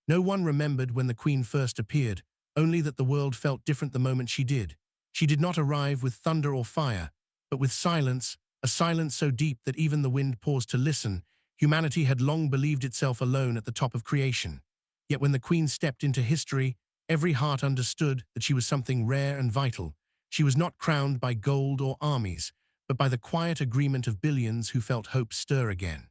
No one remembered when the Queen first appeared, only that the world felt different the moment she did. She did not arrive with thunder or fire, but with silence, a silence so deep that even the wind paused to listen. Humanity had long believed itself alone at the top of creation. Yet when the Queen stepped into history, every heart understood that she was something rare and vital. She was not crowned by gold or armies, but by the quiet agreement of billions who felt hope stir again.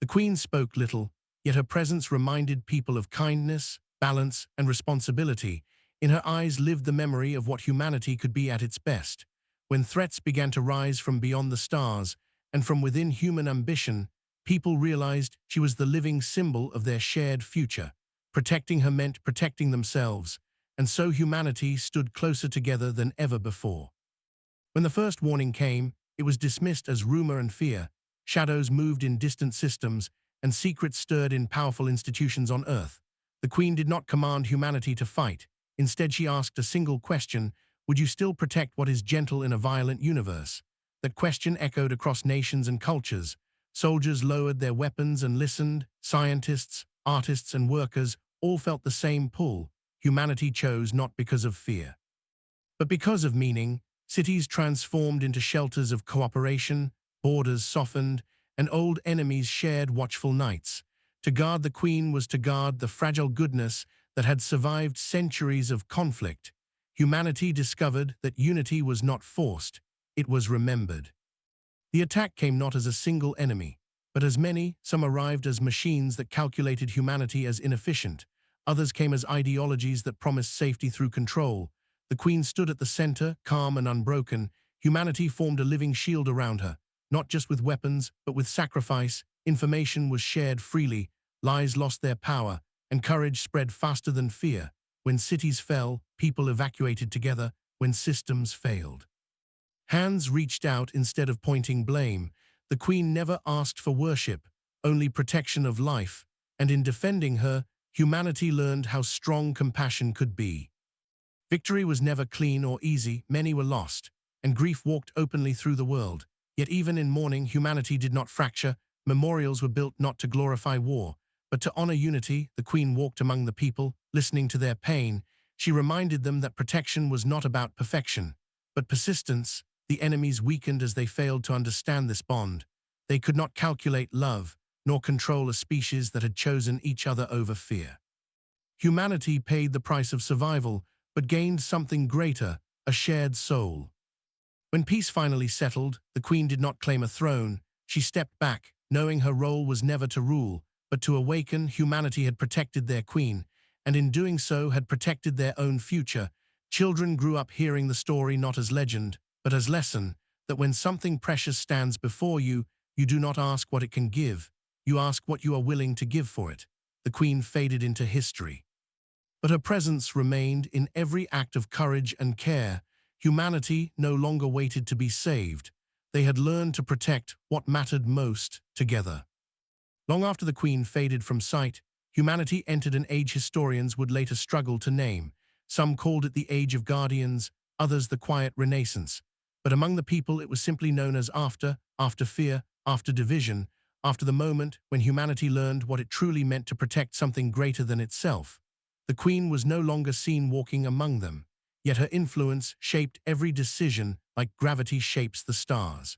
The Queen spoke little, yet her presence reminded people of kindness, balance, and responsibility. In her eyes lived the memory of what humanity could be at its best. When threats began to rise from beyond the stars and from within human ambition, people realized she was the living symbol of their shared future. Protecting her meant protecting themselves, and so humanity stood closer together than ever before. When the first warning came, it was dismissed as rumor and fear. Shadows moved in distant systems, and secrets stirred in powerful institutions on Earth. The Queen did not command humanity to fight. Instead, she asked a single question: would you still protect what is gentle in a violent universe? That question echoed across nations and cultures. Soldiers lowered their weapons and listened. Scientists, artists, and workers all felt the same pull. Humanity chose not because of fear, but because of meaning. Cities transformed into shelters of cooperation, borders softened, and old enemies shared watchful nights. To guard the Queen was to guard the fragile goodness that had survived centuries of conflict. Humanity discovered that unity was not forced, it was remembered. The attack came not as a single enemy, but as many. Some arrived as machines that calculated humanity as inefficient. Others came as ideologies that promised safety through control. The Queen stood at the center, calm and unbroken. Humanity formed a living shield around her, not just with weapons, but with sacrifice. Information was shared freely, lies lost their power, and courage spread faster than fear. When cities fell, people evacuated together. When systems failed, hands reached out instead of pointing blame. The Queen never asked for worship, only protection of life, and in defending her, humanity learned how strong compassion could be. Victory was never clean or easy. Many were lost, and grief walked openly through the world. Yet even in mourning, humanity did not fracture. Memorials were built not to glorify war, but to honor unity. The Queen walked among the people, listening to their pain. She reminded them that protection was not about perfection, but persistence. The enemies weakened as they failed to understand this bond. They could not calculate love, nor control a species that had chosen each other over fear. Humanity paid the price of survival, but gained something greater, a shared soul. When peace finally settled, the Queen did not claim a throne. She stepped back, knowing her role was never to rule, but to awaken. Humanity had protected their Queen, and in doing so had protected their own future. Children grew up hearing the story not as legend, but as lesson, that when something precious stands before you, you do not ask what it can give, you ask what you are willing to give for it. The Queen faded into history, but her presence remained in every act of courage and care. Humanity no longer waited to be saved. They had learned to protect what mattered most together. Long after the Queen faded from sight, humanity entered an age historians would later struggle to name. Some called it the Age of Guardians, others the Quiet Renaissance. But among the people it was simply known as after fear, after division, after the moment when humanity learned what it truly meant to protect something greater than itself. The Queen was no longer seen walking among them, yet her influence shaped every decision like gravity shapes the stars.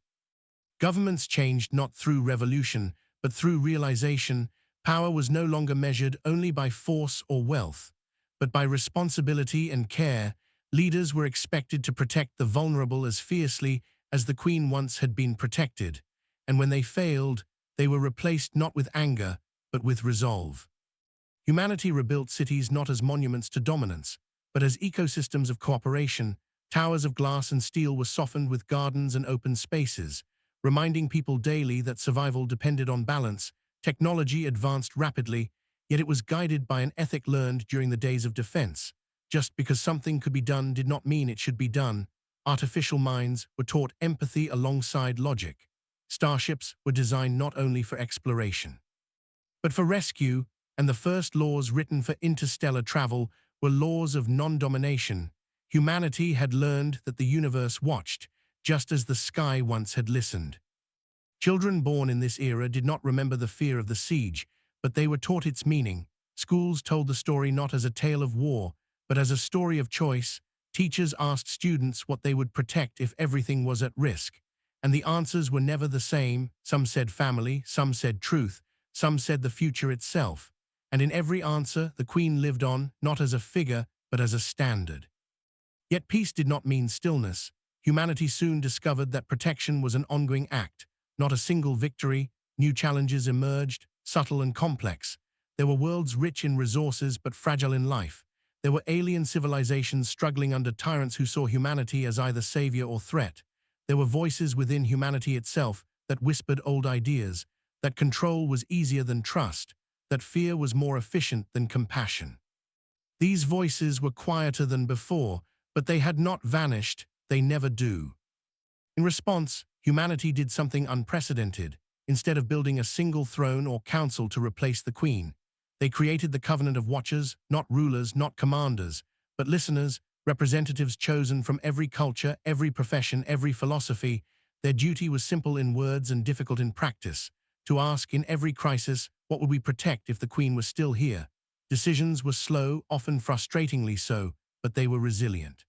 Governments changed not through revolution, but through realization. Power was no longer measured only by force or wealth, but by responsibility and care. Leaders were expected to protect the vulnerable as fiercely as the Queen once had been protected, and when they failed, they were replaced not with anger, but with resolve. Humanity rebuilt cities not as monuments to dominance, but as ecosystems of cooperation. Towers of glass and steel were softened with gardens and open spaces, reminding people daily that survival depended on balance. Technology advanced rapidly, yet it was guided by an ethic learned during the days of defense. Just because something could be done did not mean it should be done. Artificial minds were taught empathy alongside logic. Starships were designed not only for exploration, but for rescue, and the first laws written for interstellar travel were laws of non-domination. Humanity had learned that the universe watched, just as the sky once had listened. Children born in this era did not remember the fear of the siege, but they were taught its meaning. Schools told the story not as a tale of war, but as a story of choice. Teachers asked students what they would protect if everything was at risk. And the answers were never the same. Some said family, some said truth, some said the future itself. And in every answer, the Queen lived on, not as a figure, but as a standard. Yet peace did not mean stillness. Humanity soon discovered that protection was an ongoing act, not a single victory. New challenges emerged, subtle and complex. There were worlds rich in resources but fragile in life. There were alien civilizations struggling under tyrants who saw humanity as either savior or threat. There were voices within humanity itself that whispered old ideas, that control was easier than trust, that fear was more efficient than compassion. These voices were quieter than before, but they had not vanished. They never do. In response, humanity did something unprecedented. Instead of building a single throne or council to replace the Queen, they created the Covenant of Watchers, not rulers, not commanders, but listeners, representatives chosen from every culture, every profession, every philosophy. Their duty was simple in words and difficult in practice, to ask in every crisis, what would we protect if the Queen was still here? Decisions were slow, often frustratingly so, but they were resilient.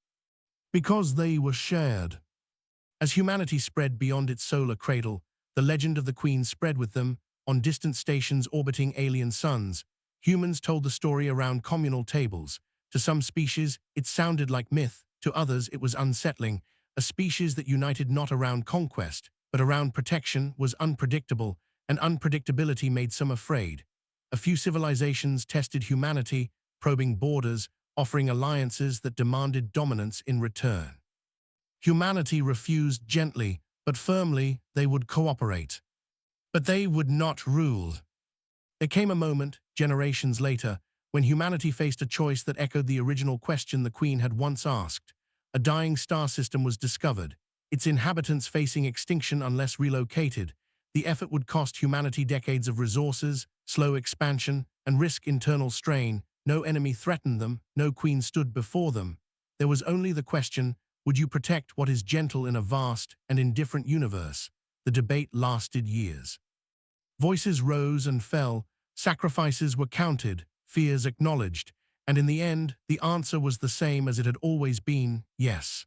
Because they were shared. As humanity spread beyond its solar cradle, the legend of the Queen spread with them. On distant stations orbiting alien suns, humans told the story around communal tables. To some species, it sounded like myth. To others, it was unsettling. A species that united not around conquest, but around protection, was unpredictable, and unpredictability made some afraid. A few civilizations tested humanity, probing borders, offering alliances that demanded dominance in return. Humanity refused gently, but firmly. They would cooperate. But they would not rule. There came a moment, generations later, when humanity faced a choice that echoed the original question the Queen had once asked. A dying star system was discovered, its inhabitants facing extinction unless relocated. The effort would cost humanity decades of resources, slow expansion, and risk internal strain. No enemy threatened them, no Queen stood before them. There was only the question, would you protect what is gentle in a vast and indifferent universe? The debate lasted years. Voices rose and fell, sacrifices were counted, fears acknowledged, and in the end, the answer was the same as it had always been: yes.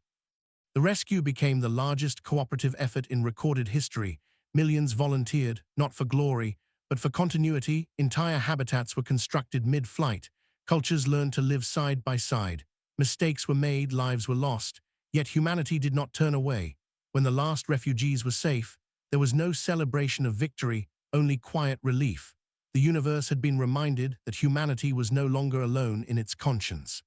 The rescue became the largest cooperative effort in recorded history. Millions volunteered, not for glory, but for continuity. Entire habitats were constructed mid-flight. Cultures learned to live side by side. Mistakes were made, lives were lost, yet humanity did not turn away. When the last refugees were safe, there was no celebration of victory, only quiet relief. The universe had been reminded that humanity was no longer alone in its conscience.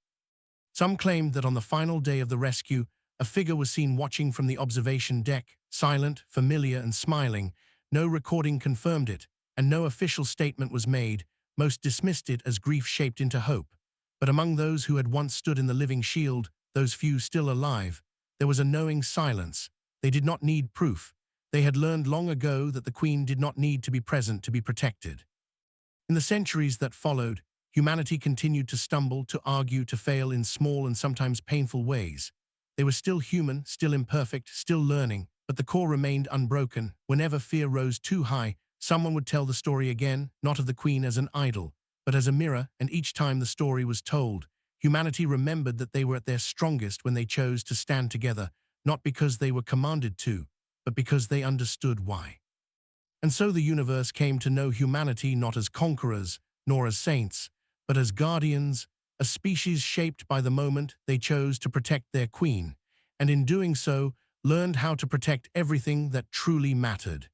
Some claimed that on the final day of the rescue, a figure was seen watching from the observation deck, silent, familiar, and smiling. No recording confirmed it, and no official statement was made. Most dismissed it as grief shaped into hope. But among those who had once stood in the living shield, those few still alive, there was a knowing silence. They did not need proof. They had learned long ago that the Queen did not need to be present to be protected. In the centuries that followed, humanity continued to stumble, to argue, to fail in small and sometimes painful ways. They were still human, still imperfect, still learning, but the core remained unbroken. Whenever fear rose too high, someone would tell the story again, not of the Queen as an idol, but as a mirror, and each time the story was told, humanity remembered that they were at their strongest when they chose to stand together, not because they were commanded to, but because they understood why. And so the universe came to know humanity not as conquerors, nor as saints, but as guardians, a species shaped by the moment they chose to protect their Queen, and in doing so, learned how to protect everything that truly mattered.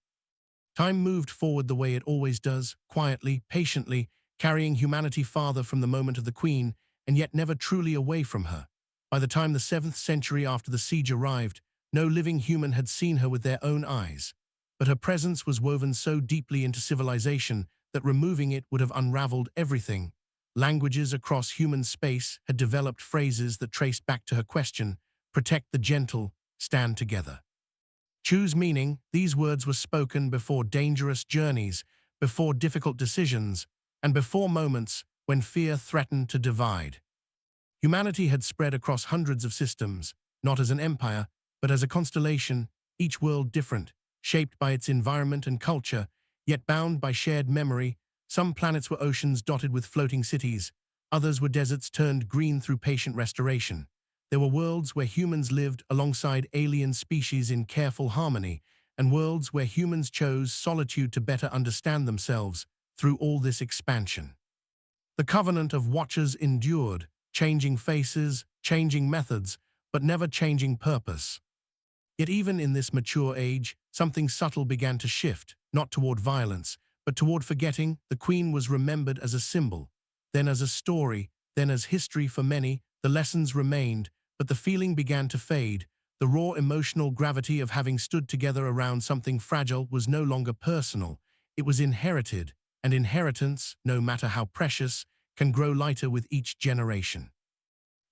Time moved forward the way it always does, quietly, patiently, carrying humanity farther from the moment of the Queen, and yet never truly away from her. By the time the 7th century after the siege arrived, no living human had seen her with their own eyes. But her presence was woven so deeply into civilization that removing it would have unraveled everything. Languages across human space had developed phrases that traced back to her question, protect the gentle, stand together. Choose meaning. These words were spoken before dangerous journeys, before difficult decisions, and before moments when fear threatened to divide. Humanity had spread across hundreds of systems, not as an empire, but as a constellation, each world different, shaped by its environment and culture, yet bound by shared memory. Some planets were oceans dotted with floating cities. Others were deserts turned green through patient restoration. There were worlds where humans lived alongside alien species in careful harmony, and worlds where humans chose solitude to better understand themselves through all this expansion. The covenant of watchers endured, changing faces, changing methods, but never changing purpose. Yet even in this mature age, something subtle began to shift, not toward violence, but toward forgetting. The Queen was remembered as a symbol, then as a story, then as history for many. The lessons remained, but the feeling began to fade. The raw emotional gravity of having stood together around something fragile was no longer personal. It was inherited, and inheritance, no matter how precious, can grow lighter with each generation.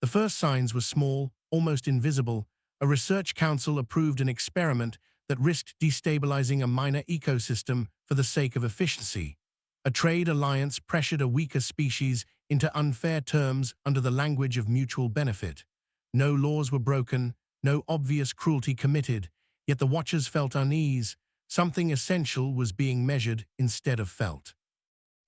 The first signs were small, almost invisible. A research council approved an experiment that risked destabilizing a minor ecosystem for the sake of efficiency. A trade alliance pressured a weaker species into unfair terms under the language of mutual benefit. No laws were broken, no obvious cruelty committed, yet the watchers felt unease. Something essential was being measured instead of felt.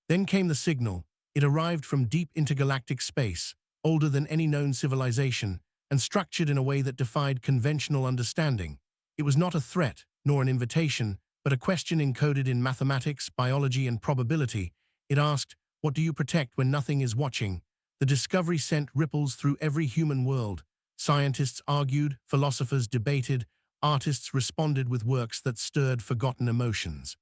Then came the signal. It arrived from deep intergalactic space, older than any known civilization, and structured in a way that defied conventional understanding. It was not a threat, nor an invitation, but a question encoded in mathematics, biology, and probability. It asked, "What do you protect when nothing is watching?" The discovery sent ripples through every human world. Scientists argued, philosophers debated, artists responded with works that stirred forgotten emotions.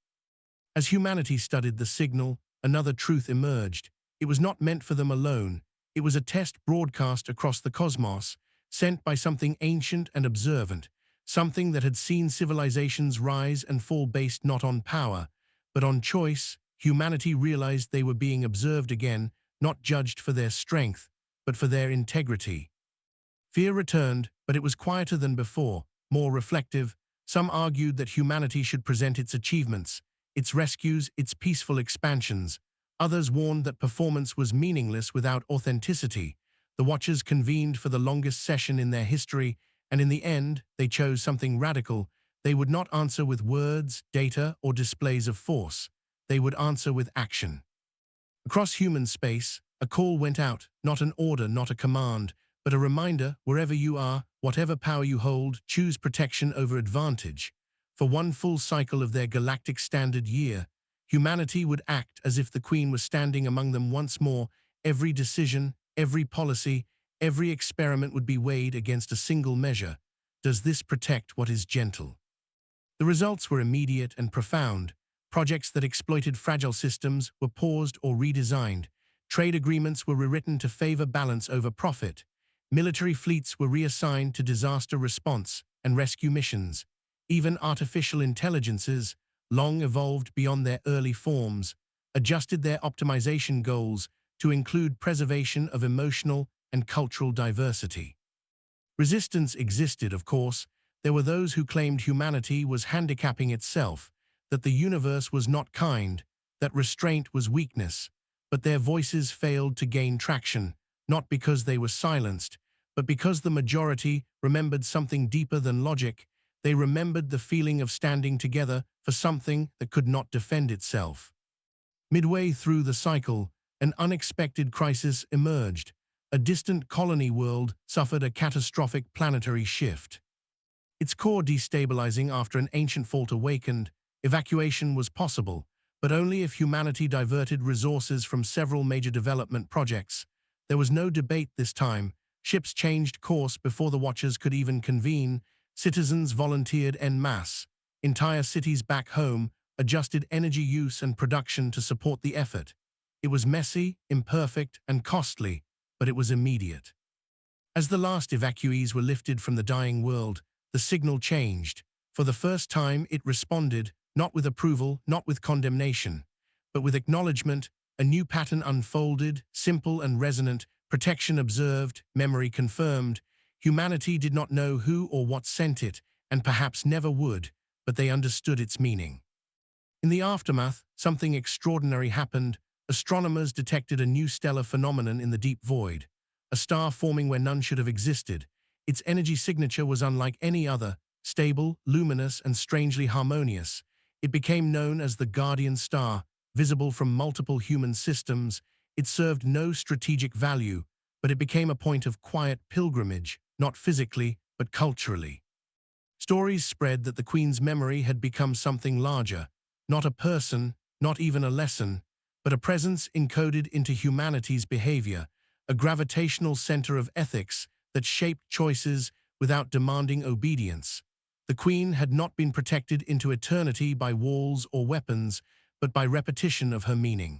As humanity studied the signal, another truth emerged. It was not meant for them alone. It was a test broadcast across the cosmos, sent by something ancient and observant, something that had seen civilizations rise and fall based not on power, but on choice. Humanity realized they were being observed again, not judged for their strength, but for their integrity. Fear returned, but it was quieter than before, more reflective. Some argued that humanity should present its achievements, its rescues, its peaceful expansions. Others warned that performance was meaningless without authenticity. The Watchers convened for the longest session in their history, and in the end, they chose something radical. They would not answer with words, data, or displays of force. They would answer with action. Across human space, a call went out, not an order, not a command, but a reminder: wherever you are, whatever power you hold, choose protection over advantage. For one full cycle of their galactic standard year, humanity would act as if the Queen was standing among them once more. Every decision, every policy, every experiment would be weighed against a single measure. Does this protect what is gentle? The results were immediate and profound. Projects that exploited fragile systems were paused or redesigned. Trade agreements were rewritten to favor balance over profit. Military fleets were reassigned to disaster response and rescue missions. Even artificial intelligences, long evolved beyond their early forms, adjusted their optimization goals to include preservation of emotional and cultural diversity. Resistance existed, of course. There were those who claimed humanity was handicapping itself, that the universe was not kind, that restraint was weakness. But their voices failed to gain traction, not because they were silenced, but because the majority remembered something deeper than logic. They remembered the feeling of standing together for something that could not defend itself. Midway through the cycle, an unexpected crisis emerged. A distant colony world suffered a catastrophic planetary shift. Its core destabilizing after an ancient fault awakened. Evacuation was possible, but only if humanity diverted resources from several major development projects. There was no debate this time. Ships changed course before the Watchers could even convene. Citizens volunteered en masse. Entire cities back home adjusted energy use and production to support the effort. It was messy, imperfect, and costly, but it was immediate. As the last evacuees were lifted from the dying world, the signal changed. For the first time, it responded, not with approval, not with condemnation, but with acknowledgement. A new pattern unfolded, simple and resonant: protection observed, memory confirmed. Humanity did not know who or what sent it, and perhaps never would, but they understood its meaning. In the aftermath, something extraordinary happened. Astronomers detected a new stellar phenomenon in the deep void, a star forming where none should have existed. Its energy signature was unlike any other, stable, luminous, and strangely harmonious. It became known as the Guardian Star, visible from multiple human systems, it served no strategic value, but it became a point of quiet pilgrimage, not physically, but culturally. Stories spread that the Queen's memory had become something larger, not a person, not even a lesson, but a presence encoded into humanity's behavior, a gravitational center of ethics that shaped choices without demanding obedience. The Queen had not been protected into eternity by walls or weapons, but by repetition of her meaning.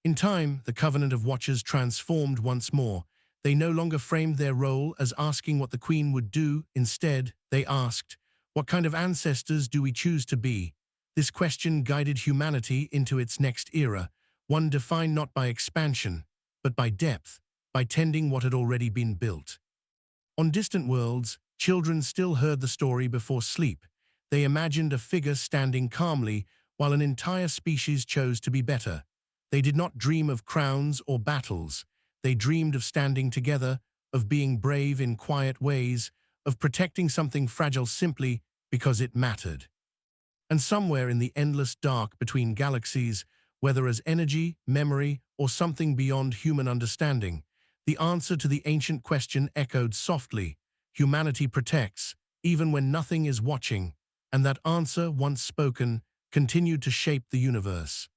In time, the Covenant of Watchers transformed once more. They no longer framed their role as asking what the Queen would do. Instead, they asked, "What kind of ancestors do we choose to be?" This question guided humanity into its next era, one defined not by expansion, but by depth, by tending what had already been built. On distant worlds, children still heard the story before sleep. They imagined a figure standing calmly while an entire species chose to be better. They did not dream of crowns or battles. They dreamed of standing together, of being brave in quiet ways, of protecting something fragile simply because it mattered. And somewhere in the endless dark between galaxies, whether as energy, memory, or something beyond human understanding, the answer to the ancient question echoed softly: humanity protects, even when nothing is watching, and that answer, once spoken, continued to shape the universe.